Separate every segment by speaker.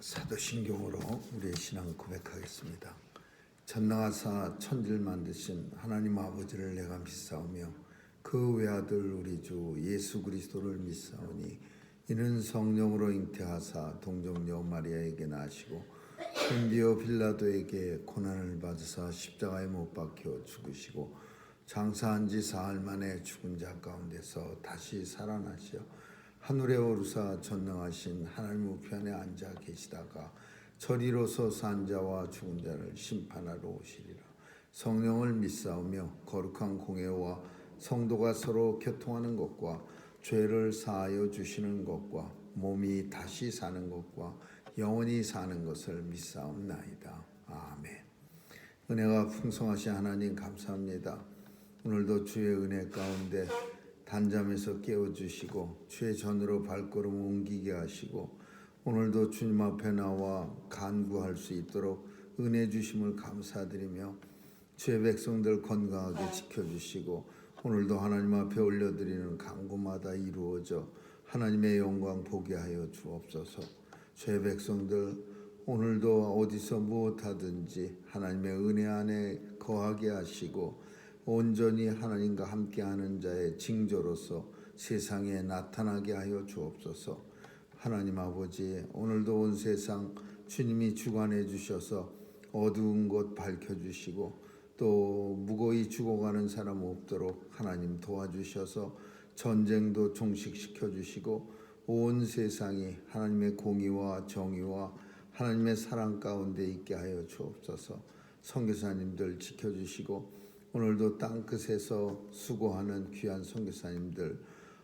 Speaker 1: 사도신경으로 우리의 신앙 고백하겠습니다. 전능하사 천지를 만드신 하나님 아버지를 내가 믿사오며 그 외아들 우리 주 예수 그리스도를 믿사오니 이는 성령으로 잉태하사 동정녀 마리아에게 나시고 본디오 빌라도에게 고난을 받으사 십자가에 못 박혀 죽으시고 장사한 지 사흘 만에 죽은 자 가운데서 다시 살아나시어 하늘에 오르사 전능하신 하나님 우편에 앉아 계시다가 저리로서 산 자와 죽은 자를 심판하러 오시리라. 성령을 믿사오며 거룩한 공회와 성도가 서로 교통하는 것과 죄를 사하여 주시는 것과 몸이 다시 사는 것과 영원히 사는 것을 믿사옵나이다. 아멘. 은혜가 풍성하신 하나님 감사합니다. 오늘도 주의 은혜 가운데 단잠에서 깨워주시고 주의 전으로 발걸음을 옮기게 하시고 오늘도 주님 앞에 나와 간구할 수 있도록 은혜 주심을 감사드리며 주의 백성들 건강하게 지켜주시고 오늘도 하나님 앞에 올려드리는 간구마다 이루어져 하나님의 영광 보게 하여 주옵소서. 주의 백성들 오늘도 어디서 무엇하든지 하나님의 은혜 안에 거하게 하시고 온전히 하나님과 함께하는 자의 징조로서 세상에 나타나게 하여 주옵소서. 하나님 아버지, 오늘도 온 세상 주님이 주관해 주셔서 어두운 곳 밝혀주시고 또 무거이 죽어가는 사람 없도록 하나님 도와주셔서 전쟁도 종식시켜 주시고 온 세상이 하나님의 공의와 정의와 하나님의 사랑 가운데 있게 하여 주옵소서. 선교사님들 지켜주시고 오늘도 땅끝에서 수고하는 귀한 선교사님들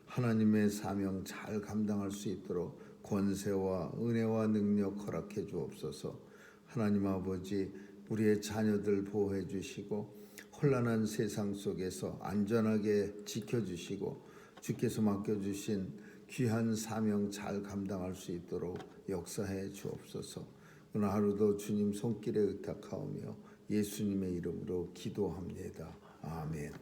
Speaker 1: 하나님의 사명 잘 감당할 수 있도록 권세와 은혜와 능력 허락해 주옵소서. 하나님 아버지, 우리의 자녀들 보호해 주시고 혼란한 세상 속에서 안전하게 지켜주시고 주께서 맡겨주신 귀한 사명 잘 감당할 수 있도록 역사해 주옵소서. 오늘 하루도 주님 손길에 의탁하오며 예수님의 이름으로 기도합니다. 아멘.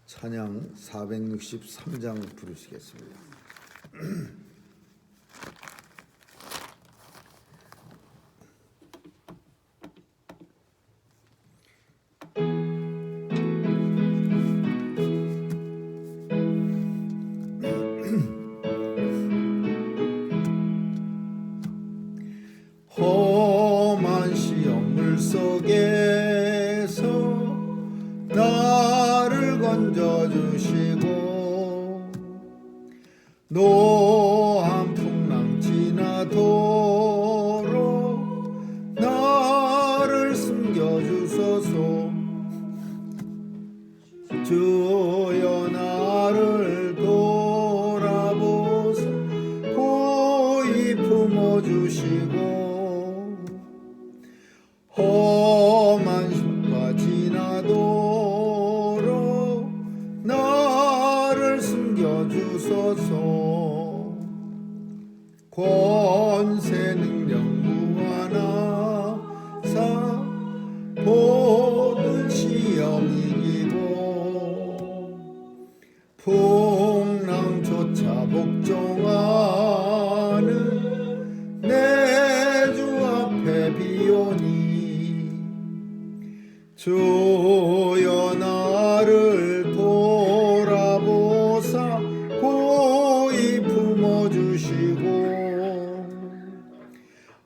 Speaker 1: 찬양 463장 부르시겠습니다. 험한 시험 물속에서 나를 건져주시고 노한 풍랑 지나도록 나를 숨겨주소서. 주여 나를 돌아보사 고이 품어주시고 험한 시험과 지나도록 나를 숨겨주소서. 권세 능력 무한하사 모든 시험 이기고 풍랑조차 복종하는 내 주 앞에 비오니 주여 나를 돌아보사 고이 품어주시고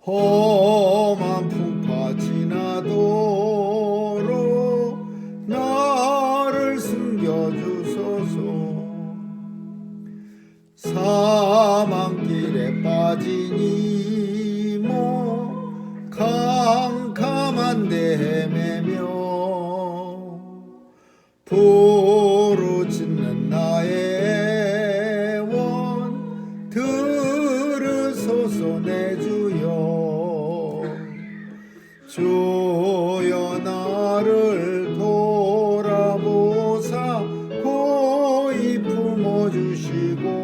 Speaker 1: 험한 풍파 지나도록 나를 숨겨주소서. 사망길에 빠진 이모 캄캄한데 헤매며 부르짖는 나의 원 들으소서. 내 주여 주여 나를 돌아보사 고이 품어주시고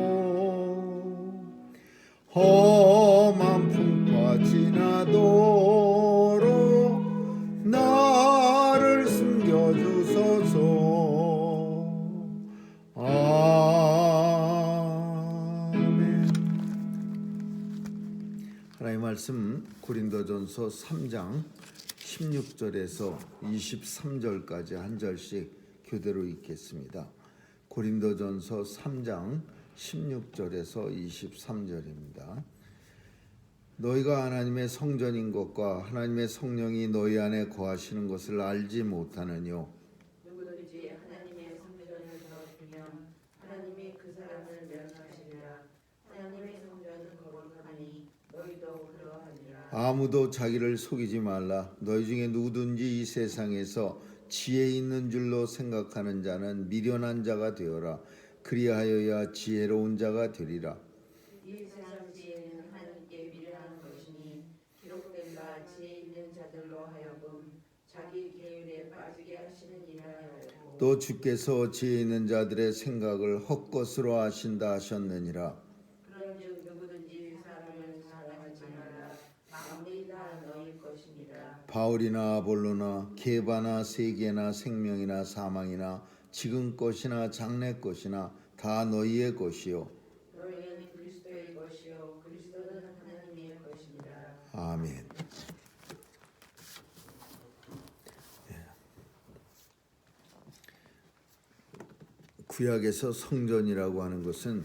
Speaker 1: 험한 풍파 지나도록 나를 숨겨주소서. 아멘. 하나님 말씀 고린도전서 3장 16절에서 23절까지 한 절씩 교대로 읽겠습니다. 고린도전서 3장 16절에서 23절입니다. 너희가 하나님의 성전인 것과 하나님의 성령이 너희 안에 거하시는 것을 알지 못하느뇨.
Speaker 2: 누구든지 하나님의 성전을 더럽히면 하나님이 그 사람을 멸하시리라. 하나님의 성전은 거룩하니 너희도 그러하니라.
Speaker 1: 아무도 자기를 속이지 말라. 너희 중에 누구든지 이 세상에서 지혜 있는 줄로 생각하는 자는 미련한 자가 되어라. 그리하여야 지혜로운 자가 되리라.
Speaker 2: 이 세상 지혜는 하나님께 미련한 것이니 기록된 바 지혜 있는 자들로 하여금 자기 계율에 빠지게 하시느니라 하였고,
Speaker 1: 또 주께서 지혜 있는 자들의 생각을 헛것으로 하신다 하셨느니라.
Speaker 2: 그런즉 누구든지 사람을 사랑하지 말라. 마음이 다 너희 것이니라.
Speaker 1: 바울이나 아볼로나 게바나 세계나 생명이나 사망이나 지금 것이나 장래 것이나 다 너희의 것이요.
Speaker 2: 너희는 그리스도의 것이요 그리스도는 하나님의 것이니라.
Speaker 1: 아멘. 구약에서 성전이라고 하는 것은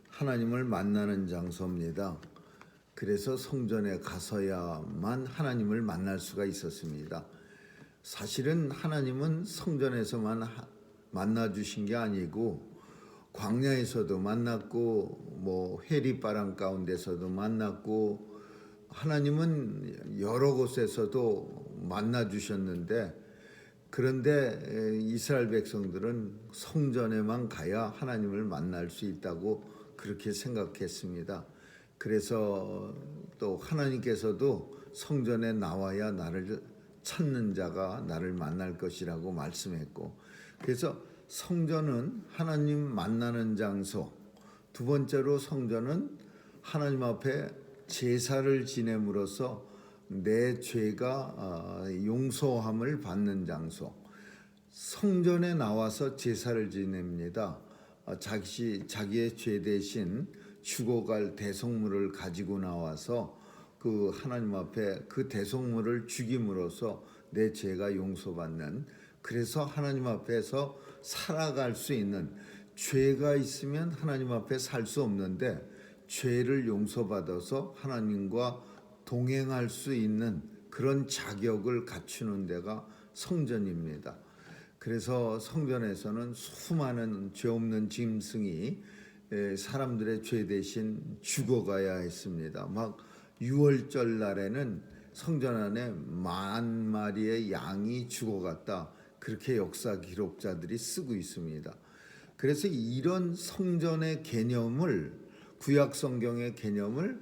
Speaker 1: 하나님을 만나는 장소입니다. 그래서 성전에 가서야만 하나님을 만날 수가 있었습니다. 사실은 하나님은 성전에서만 만나 주신 게 아니고 광야에서도 만났고 회리바람 가운데서도 만났고 하나님은 여러 곳에서도 만나 주셨는데, 그런데 이스라엘 백성들은 성전에만 가야 하나님을 만날 수 있다고 그렇게 생각했습니다. 그래서 또 하나님께서도 성전에 나와야 나를 찾는 자가 나를 만날 것이라고 말씀했고, 그래서 성전은 하나님 만나는 장소, 두 번째로 성전은 하나님 앞에 제사를 지냄으로써 내 죄가 용서함을 받는 장소. 성전에 나와서 제사를 지냅니다. 자기의 죄 대신 죽어갈 대속물을 가지고 나와서 그 하나님 앞에 그 대속물을 죽임으로써 내 죄가 용서받는, 그래서 하나님 앞에서 살아갈 수 있는, 죄가 있으면 하나님 앞에 살 수 없는데 죄를 용서받아서 하나님과 동행할 수 있는 그런 자격을 갖추는 데가 성전입니다. 그래서 성전에서는 수많은 죄 없는 짐승이 사람들의 죄 대신 죽어가야 했습니다. 막 유월절 날에는 성전 안에 10,000마리의 양이 죽어갔다, 그렇게 역사 기록자들이 쓰고 있습니다. 그래서 이런 성전의 개념을, 구약 성경의 개념을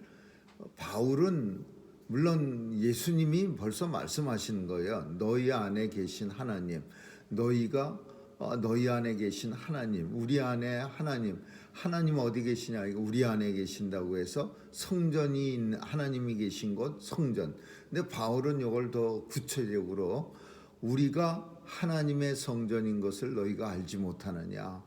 Speaker 1: 바울은, 물론 예수님이 벌써 말씀하시는 거예요. 너희 안에 계신 하나님, 너희 안에 계신 하나님, 우리 안에 하나님 어디 계시냐, 이거 우리 안에 계신다고 해서 성전이 하나님이 계신 곳 성전. 근데 바울은 이걸 더 구체적으로 우리가 하나님의 성전인 것을 너희가 알지 못하느냐.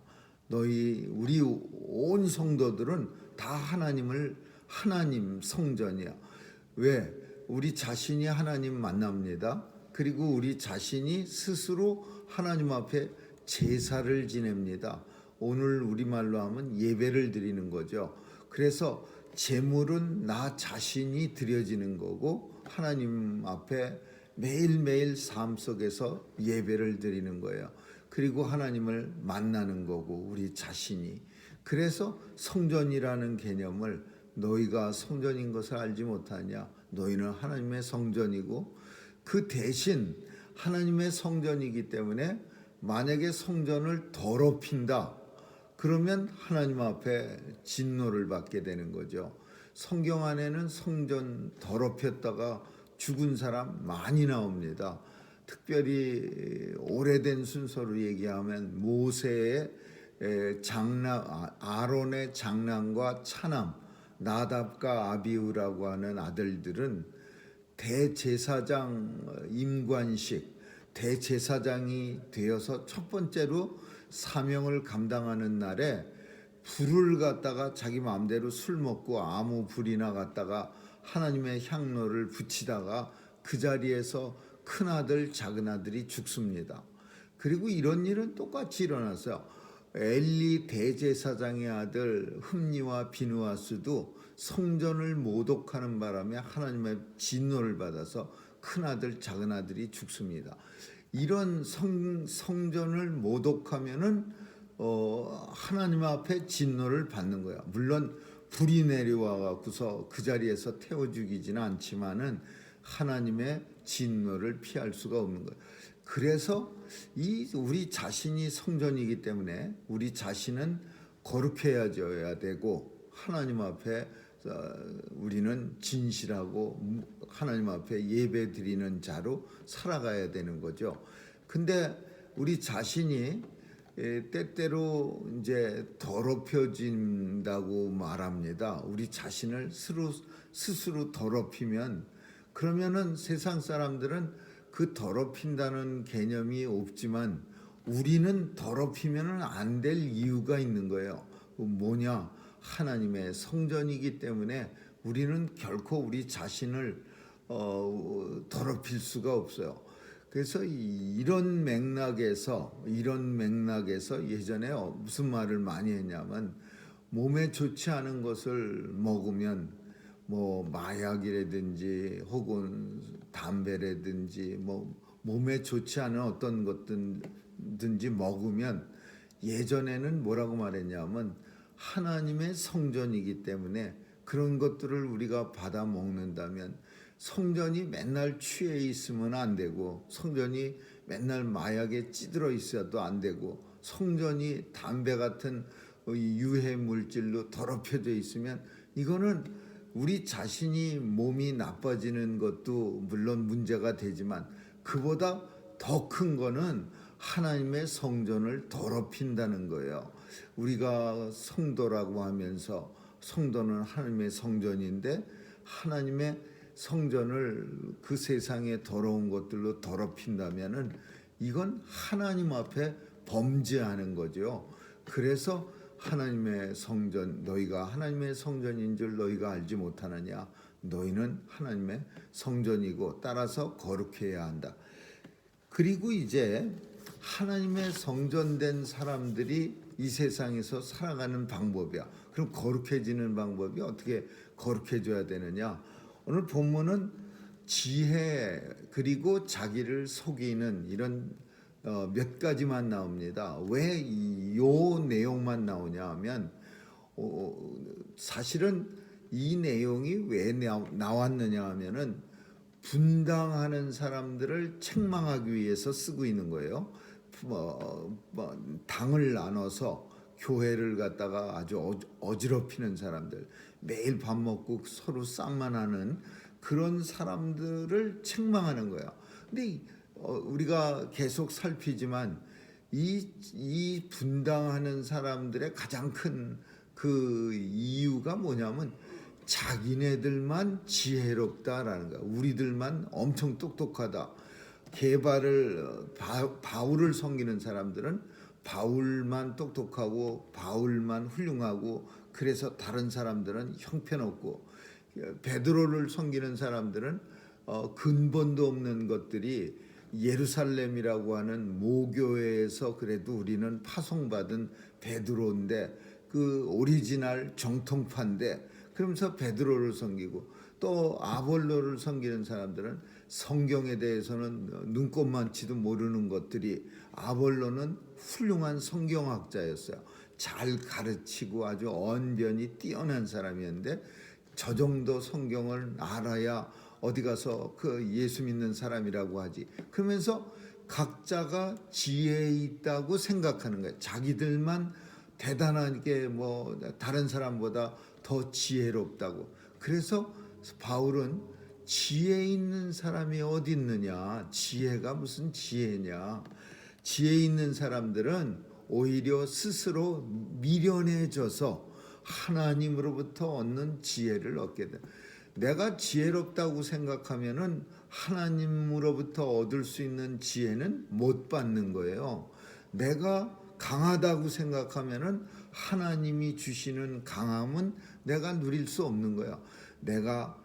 Speaker 1: 우리 온 성도들은 다 하나님 성전이야. 왜? 우리 자신이 하나님 만납니다. 그리고 우리 자신이 스스로 하나님 앞에 제사를 지냅니다. 오늘 우리말로 하면 예배를 드리는 거죠. 그래서 제물은 나 자신이 드려지는 거고 하나님 앞에 매일매일 삶 속에서 예배를 드리는 거예요. 그리고 하나님을 만나는 거고 우리 자신이. 그래서 성전이라는 개념을, 너희가 성전인 것을 알지 못하냐, 너희는 하나님의 성전이고, 그 대신 하나님의 성전이기 때문에 만약에 성전을 더럽힌다, 그러면 하나님 앞에 진노를 받게 되는 거죠. 성경 안에는 성전 더럽혔다가 죽은 사람 많이 나옵니다. 특별히 오래된 순서로 얘기하면 모세의 아론의 장남과 차남 나답과 아비후라고 하는 아들들은 대제사장 임관식, 대제사장이 되어서 첫 번째로 사명을 감당하는 날에 불을 갖다가 자기 마음대로 술 먹고 아무 불이나 갖다가 하나님의 향로를 붙이다가 그 자리에서 큰아들 작은아들이 죽습니다. 그리고 이런 일은 똑같이 일어났어요. 엘리 대제사장의 아들 흠니와 비느하스도 성전을 모독하는 바람에 하나님의 진노를 받아서 큰아들 작은아들이 죽습니다. 이런 성전을 모독하면은 하나님 앞에 진노를 받는 거야. 물론 불이 내려와 갖고서 그 자리에서 태워 죽이지는 않지만은 하나님의 진노를 피할 수가 없는 거예요. 그래서 우리 자신이 성전이기 때문에 우리 자신은 거룩해져야 되고 하나님 앞에 우리는 진실하고 하나님 앞에 예배 드리는 자로 살아가야 되는 거죠. 근데 우리 자신이 때때로 이제 더럽혀진다고 말합니다. 우리 자신을 스스로 더럽히면 그러면은 세상 사람들은 그 더럽힌다는 개념이 없지만 우리는 더럽히면 안 될 이유가 있는 거예요. 뭐냐? 하나님의 성전이기 때문에 우리는 결코 우리 자신을 더럽힐 수가 없어요. 그래서 이런 맥락에서 예전에 무슨 말을 많이 했냐면 몸에 좋지 않은 것을 먹으면 뭐 마약이라든지 혹은 담배라든지 뭐 몸에 좋지 않은 어떤 것든지 먹으면 예전에는 뭐라고 말했냐면 하나님의 성전이기 때문에 그런 것들을 우리가 받아 먹는다면 성전이 맨날 취해 있으면 안 되고 성전이 맨날 마약에 찌들어 있어도 안 되고 성전이 담배 같은 유해 물질로 더럽혀져 있으면 이거는 우리 자신이 몸이 나빠지는 것도 물론 문제가 되지만 그보다 더 큰 거는 하나님의 성전을 더럽힌다는 거예요. 우리가 성도라고 하면서 성도는 하나님의 성전인데 하나님의 성전을 그 세상의 더러운 것들로 더럽힌다면은 이건 하나님 앞에 범죄하는 거죠. 그래서 하나님의 성전, 너희가 하나님의 성전인 줄 너희가 알지 못하느냐? 너희는 하나님의 성전이고 따라서 거룩해야 한다. 그리고 이제 하나님의 성전된 사람들이 이 세상에서 살아가는 방법이야. 그럼 거룩해지는 방법이 어떻게 거룩해져야 되느냐? 오늘 본문은 지혜 그리고 자기를 속이는 이런 몇 가지만 나옵니다. 왜 이 내용만 나오냐 하면 사실은 이 내용이 왜 나왔느냐 하면은 분당하는 사람들을 책망하기 위해서 쓰고 있는 거예요. 당을 나눠서 교회를 갖다가 아주 어지럽히는 사람들, 매일 밥 먹고 서로 싸움만 하는 그런 사람들을 책망하는 거예요. 근데 우리가 계속 살피지만 이 분당하는 사람들의 가장 큰 그 이유가 뭐냐면 자기네들만 지혜롭다라는 거야. 우리들만 엄청 똑똑하다. 바울을 섬기는 사람들은 바울만 똑똑하고 바울만 훌륭하고 그래서 다른 사람들은 형편없고 베드로를 섬기는 사람들은 근본도 없는 것들이 예루살렘이라고 하는 모교회에서 그래도 우리는 파송받은 베드로인데 그 오리지널 정통파인데 그러면서 베드로를 섬기고 또 아볼로를 섬기는 사람들은 성경에 대해서는 눈꼽만치도 모르는 것들이 아볼로는 훌륭한 성경학자였어요. 잘 가르치고 아주 언변이 뛰어난 사람이었는데 저 정도 성경을 알아야 어디 가서 그 예수 믿는 사람이라고 하지. 그러면서 각자가 지혜 있다고 생각하는 거예요. 자기들만 대단하게 뭐 다른 사람보다 더 지혜롭다고. 그래서 바울은 지혜 있는 사람이 어디 있느냐? 지혜가 무슨 지혜냐? 지혜 있는 사람들은 오히려 스스로 미련해져서 하나님으로부터 얻는 지혜를 얻게 돼. 내가 지혜롭다고 생각하면은 하나님으로부터 얻을 수 있는 지혜는 못 받는 거예요. 내가 강하다고 생각하면은 하나님이 주시는 강함은 내가 누릴 수 없는 거야. 내가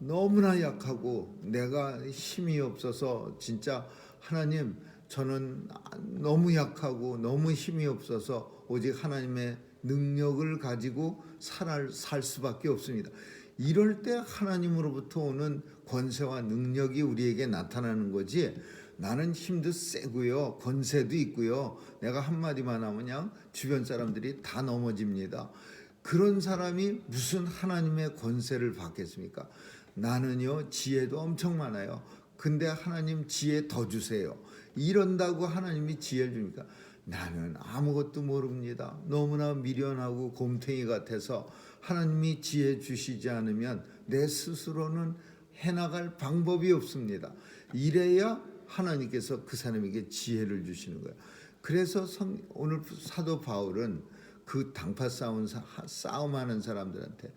Speaker 1: 너무나 약하고 내가 힘이 없어서 진짜 하나님 저는 너무 약하고 너무 힘이 없어서 오직 하나님의 능력을 가지고 살 수밖에 없습니다. 이럴 때 하나님으로부터 오는 권세와 능력이 우리에게 나타나는 거지, 나는 힘도 세고요 권세도 있고요 내가 한마디만 하면 그냥 주변 사람들이 다 넘어집니다. 그런 사람이 무슨 하나님의 권세를 받겠습니까? 나는요 지혜도 엄청 많아요. 근데 하나님 지혜 더 주세요. 이런다고 하나님이 지혜를 줍니까? 나는 아무것도 모릅니다. 너무나 미련하고 곰탱이 같아서 하나님이 지혜 주시지 않으면 내 스스로는 해나갈 방법이 없습니다. 이래야 하나님께서 그 사람에게 지혜를 주시는 거예요. 그래서 오늘 사도 바울은 그 당파 싸움하는 사람들한테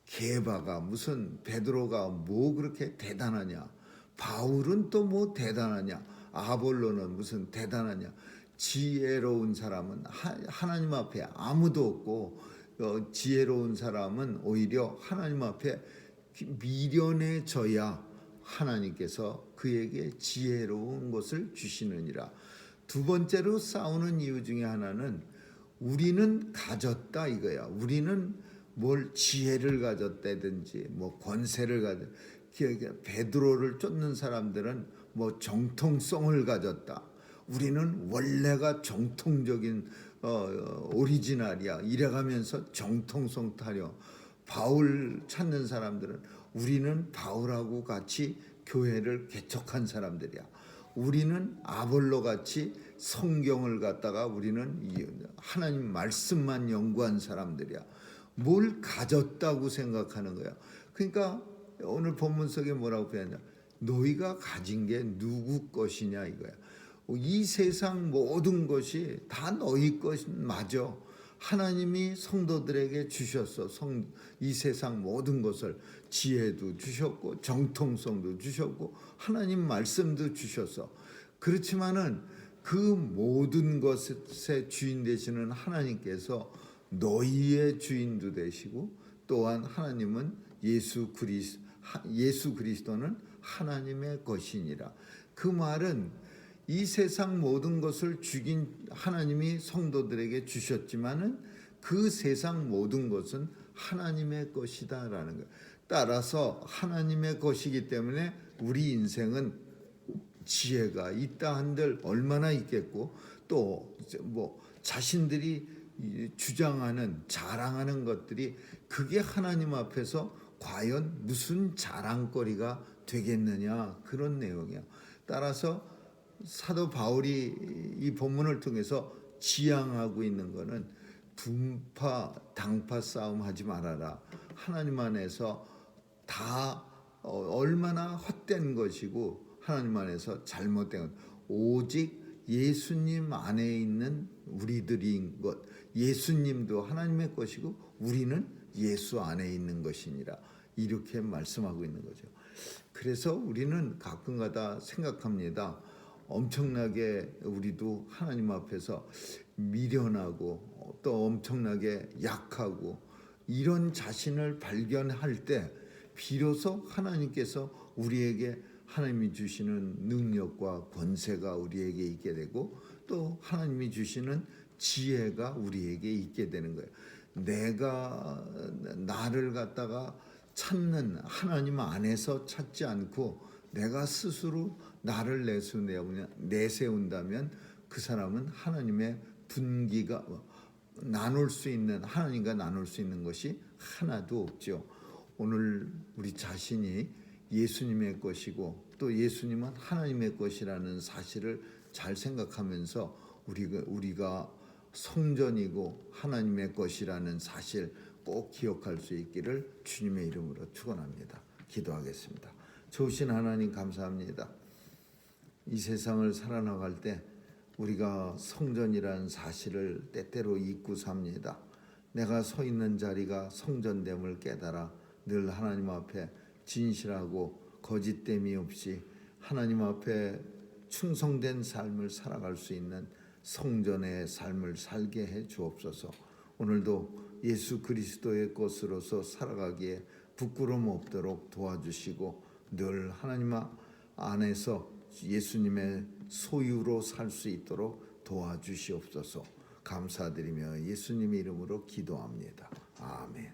Speaker 1: 게바가 무슨 베드로가 뭐 그렇게 대단하냐, 바울은 또 뭐 대단하냐, 아볼로는 무슨 대단하냐, 지혜로운 사람은 하나님 앞에 아무도 없고 지혜로운 사람은 오히려 하나님 앞에 미련해져야 하나님께서 그에게 지혜로운 것을 주시느니라. 두 번째로 싸우는 이유 중에 하나는 우리는 가졌다 이거야. 우리는 뭘 지혜를 가졌다든지 뭐 권세를 베드로를 쫓는 사람들은 뭐 정통성을 가졌다. 우리는 원래가 정통적인 오리지널이야. 이래가면서 정통성 타령. 바울 찾는 사람들은 우리는 바울하고 같이 교회를 개척한 사람들이야. 우리는 아볼로 같이 성경을 갖다가 우리는 하나님 말씀만 연구한 사람들이야. 뭘 가졌다고 생각하는 거야. 그러니까 오늘 본문 속에 뭐라고 표현하냐, 너희가 가진 게 누구 것이냐 이거야. 이 세상 모든 것이 다 너희 것 맞아. 하나님이 성도들에게 주셨어. 이 세상 모든 것을, 지혜도 주셨고 정통성도 주셨고 하나님 말씀도 주셨어. 그렇지만은 그 모든 것의 주인 되시는 하나님께서 너희의 주인도 되시고, 또한 하나님은 예수 그리스도는 하나님의 것이니라. 그 말은 이 세상 모든 것을 주긴 하나님이 성도들에게 주셨지만은 그 세상 모든 것은 하나님의 것이다라는 거예요. 따라서 하나님의 것이기 때문에 우리 인생은 지혜가 있다 한들 얼마나 있겠고, 또 뭐 자신들이 주장하는 자랑하는 것들이 그게 하나님 앞에서 과연 무슨 자랑거리가 되겠느냐, 그런 내용이야. 따라서 사도 바울이 이 본문을 통해서 지향하고 있는 것은 분파 당파 싸움 하지 말아라. 하나님 안에서 다 얼마나 헛된 것이고 하나님 안에서 잘못된 것, 오직 예수님 안에 있는 우리들인 것. 예수님도 하나님의 것이고 우리는 예수 안에 있는 것이니라, 이렇게 말씀하고 있는 거죠. 그래서 우리는 가끔가다 생각합니다. 엄청나게 우리도 하나님 앞에서 미련하고 또 엄청나게 약하고 이런 자신을 발견할 때 비로소 하나님께서 우리에게 하나님이 주시는 능력과 권세가 우리에게 있게 되고, 또 하나님이 주시는 지혜가 우리에게 있게 되는 거예요. 내가 나를 갖다가 찾는 하나님 안에서 찾지 않고 내가 스스로 나를 내세운다면 그 사람은 하나님의 분기가 나눌 수 있는, 하나님과 나눌 수 있는 것이 하나도 없죠. 오늘 우리 자신이 예수님의 것이고 또 예수님은 하나님의 것이라는 사실을 잘 생각하면서 우리가 성전이고 하나님의 것이라는 사실 꼭 기억할 수 있기를 주님의 이름으로 축원합니다. 기도하겠습니다. 좋으신 하나님 감사합니다. 이 세상을 살아나갈 때 우리가 성전이라는 사실을 때때로 잊고 삽니다. 내가 서 있는 자리가 성전됨을 깨달아 늘 하나님 앞에 진실하고 거짓됨이 없이 하나님 앞에 충성된 삶을 살아갈 수 있는 성전의 삶을 살게 해 주옵소서. 오늘도 예수 그리스도의 것으로서 살아가기에 부끄럼 없도록 도와주시고 늘 하나님 안에서 예수님의 소유로 살 수 있도록 도와주시옵소서. 감사드리며 예수님의 이름으로 기도합니다. 아멘.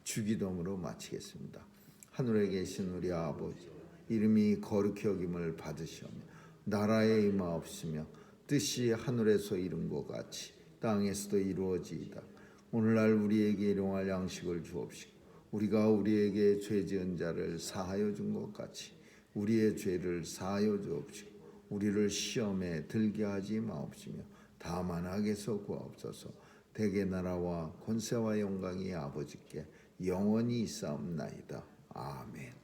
Speaker 1: 주기도문으로 마치겠습니다. 하늘에 계신 우리 아버지, 이름이 거룩히 여김을 받으시오며 나라에 임하옵시며 뜻이 하늘에서 이룬 것 같이 땅에서도 이루어지이다. 오늘날 우리에게 일용할 양식을 주옵시고 우리가 우리에게 죄 지은 자를 사하여 준 것 같이 우리의 죄를 사하여 주옵시고 우리를 시험에 들게 하지 마옵시며 다만 악에서 구하옵소서. 대개 나라와 권세와 영광이 아버지께 영원히 있사옵나이다. 아멘.